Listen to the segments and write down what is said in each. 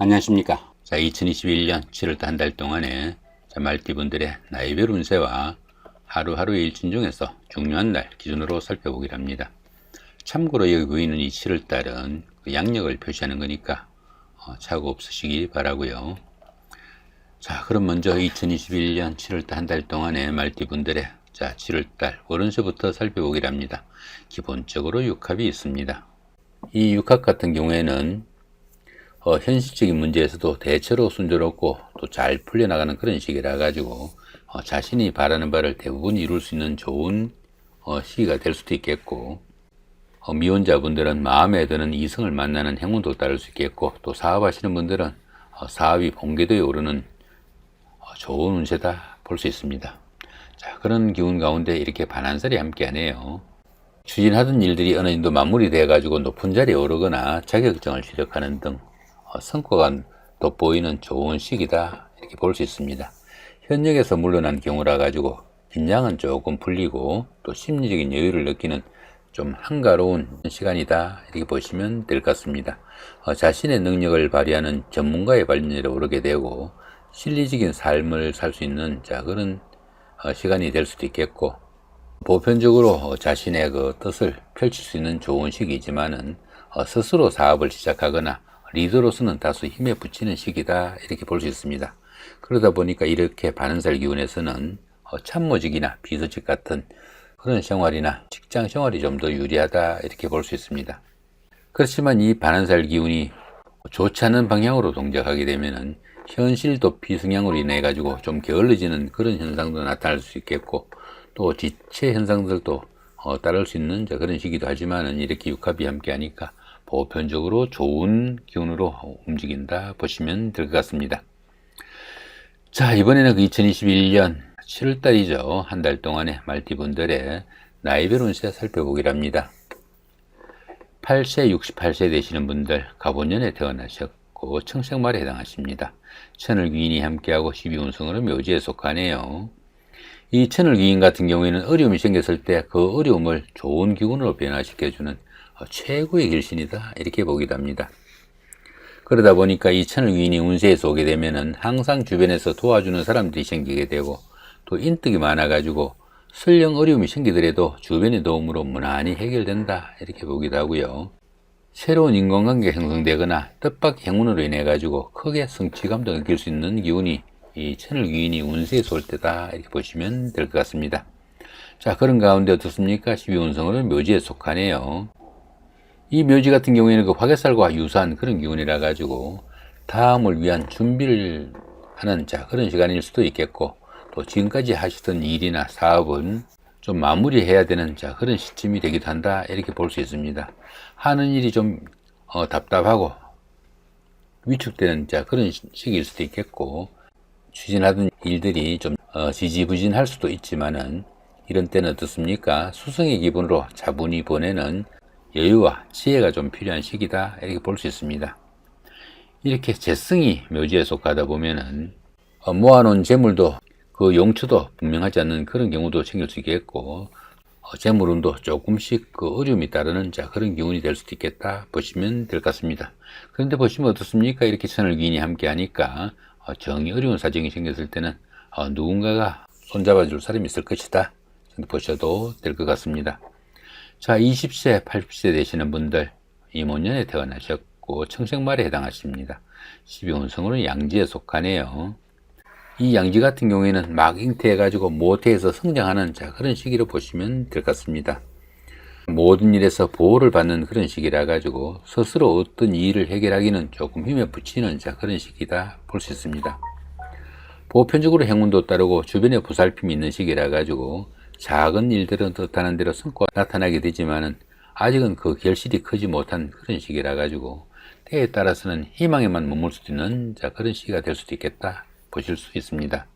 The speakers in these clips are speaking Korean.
안녕하십니까. 자, 2021년 7월달 한 달 동안에 말띠분들의 나이별 운세와 하루하루의 일진 중에서 중요한 날 기준으로 살펴보기로 합니다. 참고로 여기 보이는 이 7월달은 양력을 표시하는 거니까 착오 없으시기 바라고요. 자, 그럼 먼저 2021년 7월달 한 달 동안의 말띠분들의 7월달 월운세부터 살펴보기로 합니다. 기본적으로 육합이 있습니다. 이 육합 같은 경우에는 현실적인 문제에서도 대체로 순조롭고 또 잘 풀려나가는 그런 시기라 가지고 자신이 바라는 바를 대부분 이룰 수 있는 좋은 시기가 될 수도 있겠고, 미혼자분들은 마음에 드는 이성을 만나는 행운도 따를 수 있겠고, 또 사업하시는 분들은 사업이 본궤도에 오르는 좋은 운세다 볼 수 있습니다. 자, 그런 기운 가운데 이렇게 반한살이 함께하네요. 추진하던 일들이 어느 정도 마무리돼 가지고 높은 자리에 오르거나 자격증을 취득하는 등 성과가 돋보이는 좋은 시기다 이렇게 볼 수 있습니다. 현역에서 물러난 경우라 가지고 긴장은 조금 풀리고 또 심리적인 여유를 느끼는 좀 한가로운 시간이다 이렇게 보시면 될 것 같습니다. 자신의 능력을 발휘하는 전문가의 발전에 오르게 되고 실리적인 삶을 살 수 있는 그런 시간이 될 수도 있겠고, 보편적으로 자신의 그 뜻을 펼칠 수 있는 좋은 시기이지만은 스스로 사업을 시작하거나 리더로서는 다소 힘에 부치는 시기다 이렇게 볼 수 있습니다. 그러다 보니까 이렇게 반은살 기운에서는 참모직이나 비서직 같은 그런 생활이나 직장 생활이 좀 더 유리하다 이렇게 볼 수 있습니다. 그렇지만 이 반은살 기운이 좋지 않은 방향으로 동작하게 되면은 현실 도피 성향으로 인해 가지고 좀 게을러지는 그런 현상도 나타날 수 있겠고, 또 지체 현상들도 따를 수 있는 그런 시기도 하지만은 이렇게 육합이 함께 하니까 보편적으로 좋은 기운으로 움직인다 보시면 될 것 같습니다. 자, 이번에는 2021년 7월달이죠. 한 달 동안의 말띠분들의 나이별 운세 살펴보기로 합니다. 8세, 68세 되시는 분들 갑오년에 태어나셨고 청생말에 해당하십니다. 천을귀인이 함께하고 12운성으로 묘지에 속하네요. 이 천을귀인 같은 경우에는 어려움이 생겼을 때 그 어려움을 좋은 기운으로 변화시켜주는 최고의 길신이다 이렇게 보기도 합니다. 그러다 보니까 이 천을귀인이 운세에서 오게 되면은 항상 주변에서 도와주는 사람들이 생기게 되고, 또 인덕이 많아 가지고 설령 어려움이 생기더라도 주변의 도움으로 무난히 해결된다 이렇게 보기도 하고요. 새로운 인간관계가 형성되거나 뜻밖의 행운으로 인해 가지고 크게 성취감도 느낄 수 있는 기운이 이 천을귀인이 운세에서 올 때다 이렇게 보시면 될 것 같습니다. 자, 그런 가운데 어떻습니까? 12운성으로 묘지에 속하네요. 이 묘지 같은 경우에는 그 화개살과 유사한 그런 기운이라 가지고 다음을 위한 준비를 하는 그런 시간일 수도 있겠고, 또 지금까지 하시던 일이나 사업은 좀 마무리해야 되는 그런 시점이 되기도 한다 이렇게 볼 수 있습니다. 하는 일이 좀 답답하고 위축되는 그런 시기일 수도 있겠고, 추진하던 일들이 좀 지지부진할 수도 있지만은 이런 때는 어떻습니까? 수성의 기분으로 차분히 보내는 여유와 지혜가 좀 필요한 시기다 이렇게 볼 수 있습니다. 이렇게 재성이 묘지에 속하다 보면은 모아놓은 재물도 그 용처도 분명하지 않는 그런 경우도 생길 수 있겠고, 재물운도 조금씩 그 어려움이 따르는 그런 기운이 될 수도 있겠다 보시면 될 것 같습니다. 그런데 보시면 어떻습니까? 이렇게 천을귀인이 함께 하니까 정이 어려운 사정이 생겼을 때는 누군가가 손잡아 줄 사람이 있을 것이다 보셔도 될 것 같습니다. 자, 20세, 80세 되시는 분들 임원년에 태어나셨고 청생말에 해당하십니다. 12운성으로는 양지에 속하네요. 이 양지 같은 경우에는 막 잉태해가지고 모태에서 성장하는 그런 시기로 보시면 될 것 같습니다. 모든 일에서 보호를 받는 그런 시기라 가지고 스스로 어떤 일을 해결하기는 조금 힘에 부치는 그런 시기다 볼 수 있습니다. 보편적으로 행운도 따르고 주변에 보살핌이 있는 시기라 가지고 작은 일들은 뜻하는 대로 성과가 나타나게 되지만은 아직은 그 결실이 크지 못한 그런 시기라 가지고 때에 따라서는 희망에만 머물 수도 있는 그런 시기가 될 수도 있겠다 보실 수 있습니다.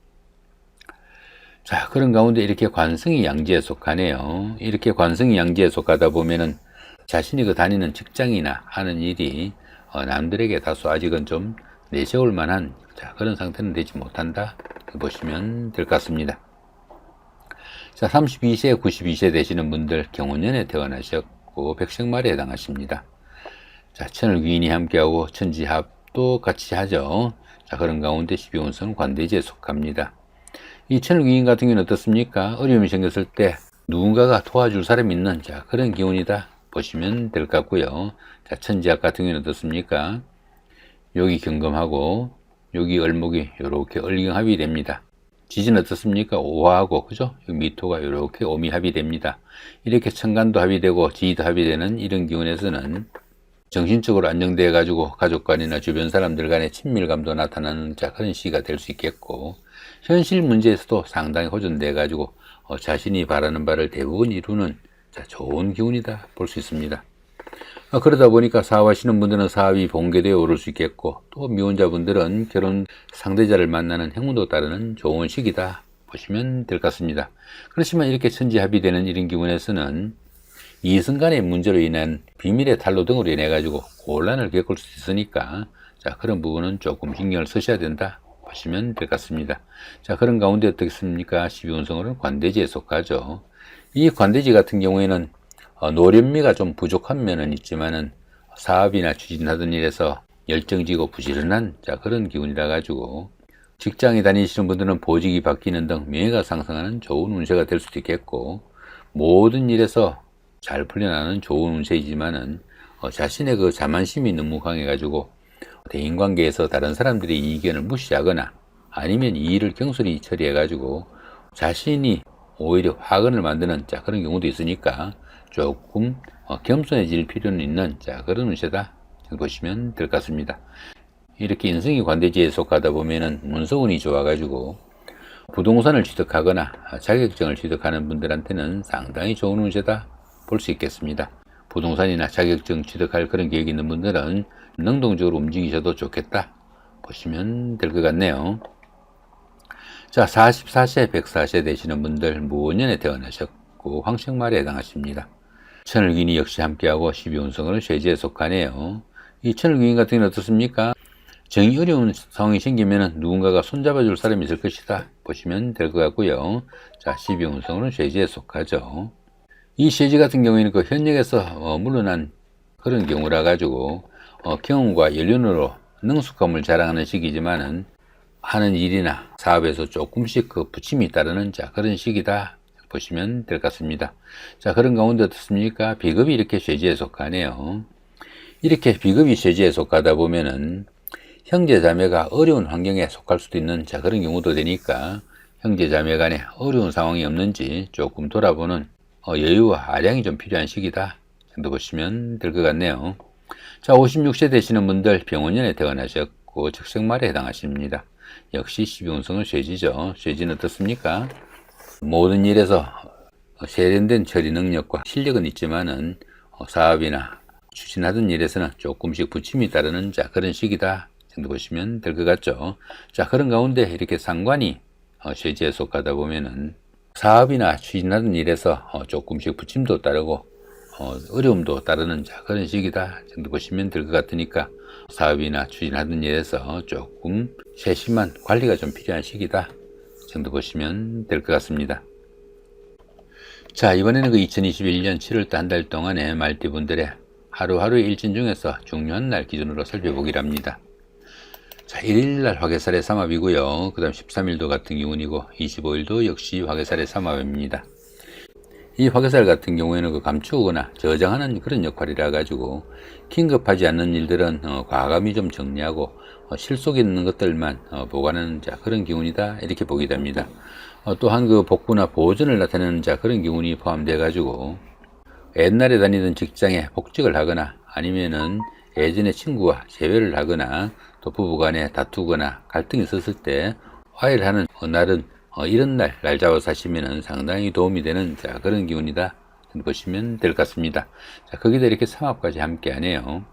자, 그런 가운데 이렇게 관성이 양지에 속하네요. 이렇게 관성이 양지에 속하다 보면은 자신이 그 다니는 직장이나 하는 일이 남들에게 다소 아직은 좀 내세울 만한 그런 상태는 되지 못한다 보시면 될 것 같습니다. 자, 32세, 92세 되시는 분들 경운년에 태어나셨고 백생말에 해당하십니다. 자, 천을귀인이 함께하고 천지합 협업도 같이 하죠. 자, 그런 가운데 12운성은 관대지에 속합니다. 이 천을귀인 같은 경우는 어떻습니까? 어려움이 생겼을 때 누군가가 도와줄 사람이 있는 그런 기운이다 보시면 될 것 같고요. 자, 천지학 같은 경우는 어떻습니까? 여기 경금하고 여기 을목이 이렇게 을경합이 됩니다. 지진 어떻습니까? 오화하고 그죠? 미토가 이렇게 오미합이 됩니다. 이렇게 천간도 합이 되고 지지도 합이 되는 이런 기운에서는 정신적으로 안정되어 가지고 가족 간이나 주변 사람들 간의 친밀감도 나타나는 그런 시기가 될 수 있겠고, 현실 문제에서도 상당히 호전되어 가지고 자신이 바라는 바를 대부분 이루는 좋은 기운이다 볼 수 있습니다. 그러다 보니까 사업하시는 분들은 사업이 본궤도에 오를 수 있겠고, 또 미혼자분들은 결혼 상대자를 만나는 행운도 따르는 좋은 시기다 보시면 될 것 같습니다. 그렇지만 이렇게 천지합이 되는 이런 기운에서는 이성 간의 문제로 인한 비밀의 탄로 등으로 인해 가지고 곤란을 겪을 수 있으니까 그런 부분은 조금 신경을 쓰셔야 된다 보시면 될 것 같습니다. 자, 그런 가운데 어떻겠습니까? 12운성으로는 관대지에 속하죠. 이 관대지 같은 경우에는 노련미가 좀 부족한 면은 있지만은 사업이나 추진하던 일에서 열정지고 부지런한 그런 기운이라 가지고 직장에 다니시는 분들은 보직이 바뀌는 등 명예가 상승하는 좋은 운세가 될 수도 있겠고, 모든 일에서 잘 풀려나는 좋은 운세이지만은 자신의 그 자만심이 너무 강해가지고 대인관계에서 다른 사람들의 의견을 무시하거나 아니면 이 일을 경솔히 처리해가지고 자신이 오히려 화근을 만드는 그런 경우도 있으니까 조금 겸손해질 필요는 있는 그런 운세다 보시면 될 것 같습니다. 이렇게 인성이 관대지에 속하다 보면은 문서운이 좋아가지고 부동산을 취득하거나 자격증을 취득하는 분들한테는 상당히 좋은 운세다 볼 수 있겠습니다. 부동산이나 자격증 취득할 그런 계획이 있는 분들은 능동적으로 움직이셔도 좋겠다 보시면 될 것 같네요. 자, 44세, 104세 되시는 분들 무원년에 태어나셨고 황생말에 해당하십니다. 천을귀인이 역시 함께하고 12운성으로 쇠지에 속하네요. 이 천을귀인 같은 경우는 어떻습니까? 정이 어려운 상황이 생기면 누군가가 손잡아 줄 사람이 있을 것이다 보시면 될 것 같고요. 자, 12운성으로는 쇠지에 속하죠. 이 쇠지 같은 경우에는 그 현역에서 물러난 그런 경우라 가지고 경험과 연륜으로 능숙함을 자랑하는 시기지만은 하는 일이나 사업에서 조금씩 그 부침이 따르는 그런 시기다 보시면 될 것 같습니다. 자, 그런 가운데 어떻습니까? 비급이 이렇게 쇠지에 속하네요. 이렇게 비급이 쇠지에 속하다 보면은 형제 자매가 어려운 환경에 속할 수도 있는 그런 경우도 되니까 형제 자매 간에 어려운 상황이 없는지 조금 돌아보는 여유와 아량이 좀 필요한 시기다 정도 보시면 될 것 같네요. 자, 56세 되시는 분들 병원년에 태어나셨고 적생말에 해당하십니다. 역시 12운성은 쇠지죠. 쇠지는 어떻습니까? 모든 일에서 세련된 처리 능력과 실력은 있지만은 사업이나 추진하던 일에서는 조금씩 부침이 따르는 그런 시기다 정도 보시면 될 것 같죠. 자, 그런 가운데 이렇게 상관이 쇠지에 속하다 보면은 사업이나 추진하던 일에서 조금씩 부침도 따르고 어려움도 따르는 그런 시기다 정도 보시면 될 것 같으니까 사업이나 추진하던 일에서 조금 세심한 관리가 좀 필요한 시기다 정도 보시면 될 것 같습니다. 자, 이번에는 그 2021년 7월달 한 달 동안의 말띠분들의 하루하루의 일진 중에서 중요한 날 기준으로 살펴보기로 합니다. 자, 1일날 화개살의 삼합이고요. 그 다음 13일도 같은 기운이고 25일도 역시 화개살의 삼합입니다. 이 화개살 같은 경우에는 그 감추거나 저장하는 그런 역할이라 가지고 긴급하지 않는 일들은 과감히 좀 정리하고 실속에 있는 것들만 보관하는 그런 기운이다 이렇게 보게 됩니다. 또한 그 복구나 보존을 나타내는 그런 기운이 포함되어 가지고 옛날에 다니던 직장에 복직을 하거나 아니면은 예전에 친구와 재회를 하거나 또 부부간에 다투거나 갈등이 있었을 때 화해를 하는 날은 이런 날 잡아서 하시면 상당히 도움이 되는 그런 기운이다 보시면 될 것 같습니다. 자, 거기다 이렇게 삼합까지 함께 하네요.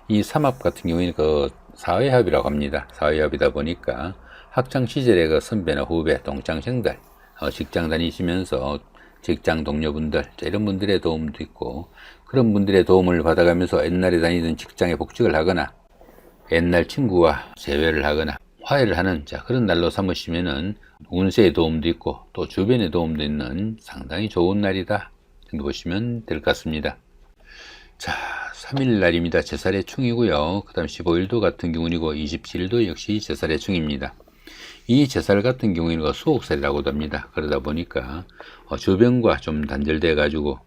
이 삼합 같은 경우에는 그 사회합이라고 합니다. 사회합이다 보니까 학창 시절의 그 선배나 후배, 동창생들, 직장 다니시면서 직장 동료분들 이런 분들의 도움도 있고, 그런 분들의 도움을 받아가면서 옛날에 다니던 직장에 복직을 하거나 옛날 친구와 재회를 하거나 화해를 하는 그런 날로 삼으시면은 운세의 도움도 있고 또 주변의 도움도 있는 상당히 좋은 날이다 정도 보시면 될 것 같습니다. 자, 3일 날입니다. 제살의 충이고요. 그 다음 15일도 같은 기운이고 27일도 역시 제살의 충입니다. 이 제살 같은 경우에는 수옥살이라고도 합니다. 그러다 보니까 주변과 좀 단절돼 가지고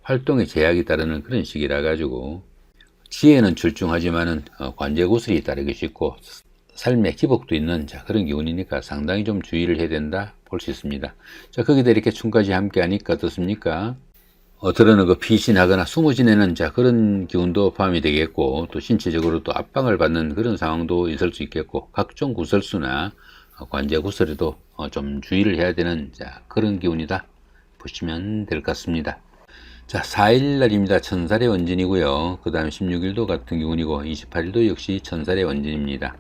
활동에 제약이 따르는 그런 시기라 가지고 지혜는 출중하지만은 관제 구슬이 따르기 쉽고 삶에 기복도 있는 그런 기운이니까 상당히 좀 주의를 해야 된다 볼 수 있습니다. 자, 거기다 이렇게 충까지 함께 하니까 어떻습니까? 들어는 피신하거나 숨어 지내는 그런 기운도 포함이 되겠고, 또 신체적으로 또 압박을 받는 그런 상황도 있을 수 있겠고, 각종 구설수나 관제 구설에도 좀 주의를 해야 되는 그런 기운이다 보시면 될 것 같습니다. 자, 4일 날입니다. 천살의 원진이고요. 그 다음 16일도 같은 기운이고 28일도 역시 천살의 원진입니다.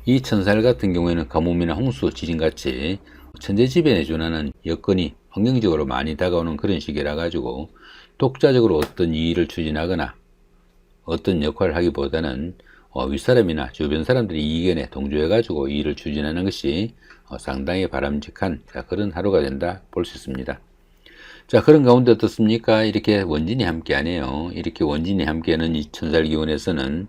이 천살 같은 경우에는 가뭄이나 홍수, 지진같이 천재지변에 준하는 여건이 환경적으로 많이 다가오는 그런 시기라 가지고 독자적으로 어떤 일을 추진하거나 어떤 역할을 하기보다는 윗사람이나 주변 사람들이 이견에 동조해 가지고 일을 추진하는 것이 상당히 바람직한 그런 하루가 된다 볼 수 있습니다. 자, 그런 가운데 어떻습니까? 이렇게 원진이 함께하네요. 이렇게 원진이 함께하는 이 천살 기운에서는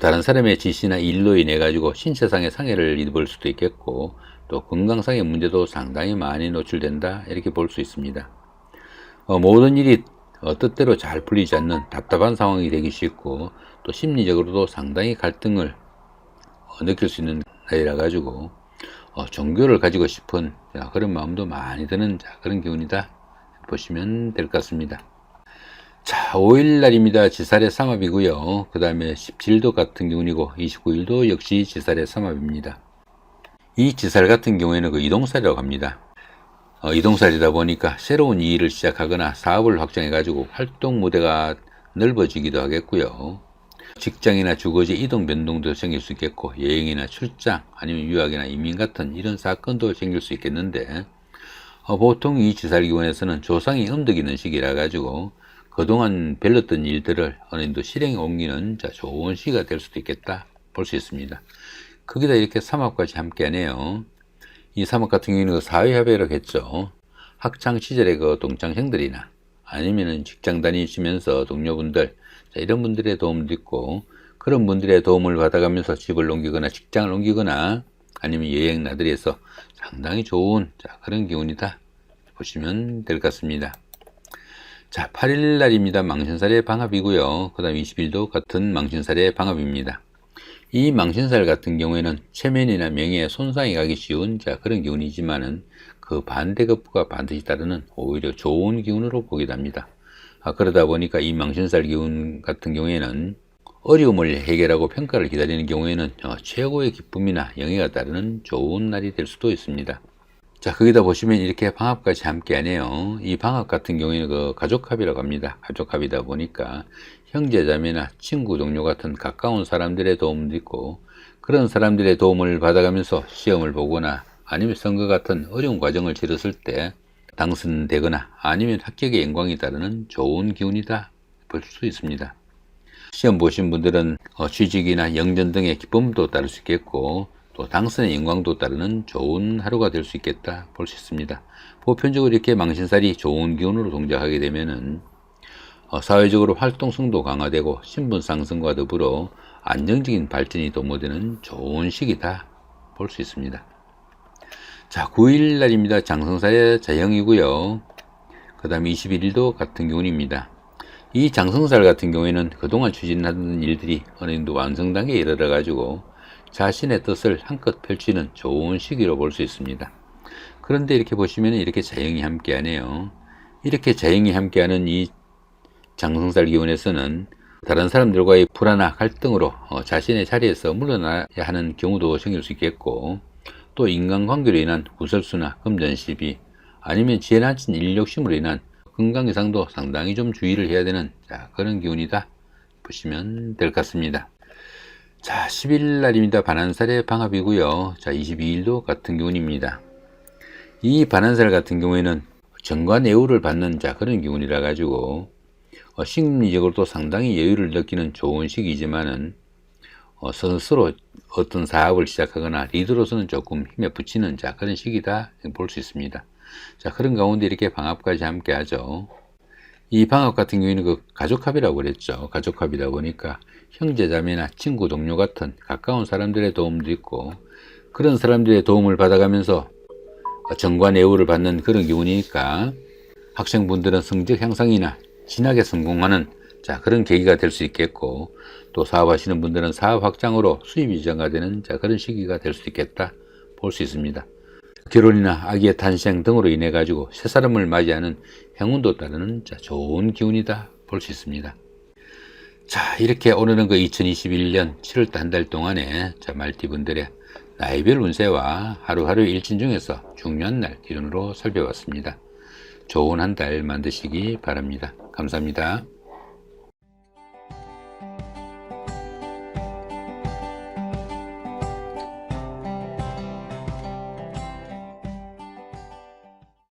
다른 사람의 지시나 일로 인해 가지고 신체상의 상해를 입을 수도 있겠고, 또 건강상의 문제도 상당히 많이 노출된다 이렇게 볼 수 있습니다. 모든 일이 뜻대로 잘 풀리지 않는 답답한 상황이 되기 쉽고, 또 심리적으로도 상당히 갈등을 느낄 수 있는 나이라 가지고 종교를 가지고 싶은 그런 마음도 많이 드는 그런 기운이다 보시면 될 것 같습니다. 자, 5일 날입니다. 지살의 삼합이고요. 그 다음에 17일도 같은 기운이고 29일도 역시 지살의 삼합입니다. 이 지살 같은 경우에는 이동살이라고 합니다. 이동살이다 보니까 새로운 일을 시작하거나 사업을 확장해 가지고 활동 무대가 넓어지기도 하겠고요. 직장이나 주거지 이동 변동도 생길 수 있겠고, 여행이나 출장 아니면 유학이나 이민 같은 이런 사건도 생길 수 있겠는데, 보통 이 지살기운에서는 조상이 음덕 있는 시기라 가지고 그동안 별렀던 일들을 어느 정도 실행에 옮기는 좋은 시기가 될 수도 있겠다 볼 수 있습니다. 거기다 이렇게 삼합까지 함께 하네요. 이 삼합 같은 경우는 사회협의라고 했죠. 학창 시절의 동창생들이나 아니면은 직장 다니시면서 동료분들, 이런 분들의 도움도 있고, 그런 분들의 도움을 받아가면서 집을 옮기거나 직장을 옮기거나 아니면 여행 나들이 해서 상당히 좋은 그런 기운이다 보시면 될 것 같습니다. 자, 8일 날입니다. 망신살의 방합이고요. 그 다음 20일도 같은 망신살의 방합입니다. 이 망신살 같은 경우에는 체면이나 명예에 손상이 가기 쉬운 그런 기운이지만은 그 반대급부가 반드시 따르는 오히려 좋은 기운으로 보기도 합니다. 그러다 보니까 이 망신살 기운 같은 경우에는 어려움을 해결하고 평가를 기다리는 경우에는 최고의 기쁨이나 영예가 따르는 좋은 날이 될 수도 있습니다. 자, 거기다 보시면 이렇게 방합까지 함께 하네요. 이 방합 같은 경우에는 가족합이라고 합니다. 가족합이다 보니까 형제자매나 친구 동료 같은 가까운 사람들의 도움도 있고, 그런 사람들의 도움을 받아가면서 시험을 보거나 아니면 선거 같은 어려운 과정을 치렀을 때 당선되거나 아니면 합격의 영광이 따르는 좋은 기운이다 볼 수 있습니다. 시험 보신 분들은 취직이나 영전 등의 기쁨도 따를 수 있겠고, 또 당선의 영광도 따르는 좋은 하루가 될 수 있겠다 볼 수 있습니다. 보편적으로 이렇게 망신살이 좋은 기운으로 동작하게 되면은 사회적으로 활동성도 강화되고 신분 상승과 더불어 안정적인 발전이 도모되는 좋은 시기다 볼 수 있습니다. 자, 9일 날입니다. 장성살의 자형이고요. 그 다음에 21일도 같은 기운입니다. 이 장성살 같은 경우에는 그동안 추진하던 일들이 어느 정도 완성 단계에 이르러 가지고 자신의 뜻을 한껏 펼치는 좋은 시기로 볼 수 있습니다. 그런데 이렇게 보시면 이렇게 자형이 함께 하네요. 이렇게 자형이 함께하는 이 장성살 기운에서는 다른 사람들과의 불화나 갈등으로 자신의 자리에서 물러나야 하는 경우도 생길 수 있겠고, 또 인간관계로 인한 구설수나 금전시비 아니면 지나친 일욕심으로 인한 건강 이상도 상당히 좀 주의를 해야 되는 그런 기운이다 보시면 될 것 같습니다. 자, 10일 날입니다. 반한살의 방합이고요. 자, 22일도 같은 기운입니다. 이 반한살 같은 경우에는 정관애우를 받는 그런 기운이라 가지고 심리적으로도 상당히 여유를 느끼는 좋은 시기이지만은 스스로 어떤 사업을 시작하거나 리더로서는 조금 힘에 붙이는 그런 시기다 볼 수 있습니다. 자, 그런 가운데 이렇게 방합까지 함께 하죠. 이 방학 같은 경우에는 그 가족합이라고 그랬죠. 가족합이다 보니까 형제자매나 친구, 동료 같은 가까운 사람들의 도움도 있고, 그런 사람들의 도움을 받아가면서 정관예우를 받는 그런 기운이니까 학생분들은 성적 향상이나 진학에 성공하는 그런 계기가 될 수 있겠고, 또 사업하시는 분들은 사업 확장으로 수입이 증가되는 그런 시기가 될 수 있겠다 볼 수 있습니다. 결혼이나 아기의 탄생 등으로 인해 가지고 새 사람을 맞이하는 행운도 따르는 좋은 기운이다 볼 수 있습니다. 자, 이렇게 오늘은 그 2021년 7월달 한 달 동안에 말띠분들의 나이별 운세와 하루하루 일진 중에서 중요한 날 기준으로 살펴봤습니다. 좋은 한 달 만드시기 바랍니다. 감사합니다.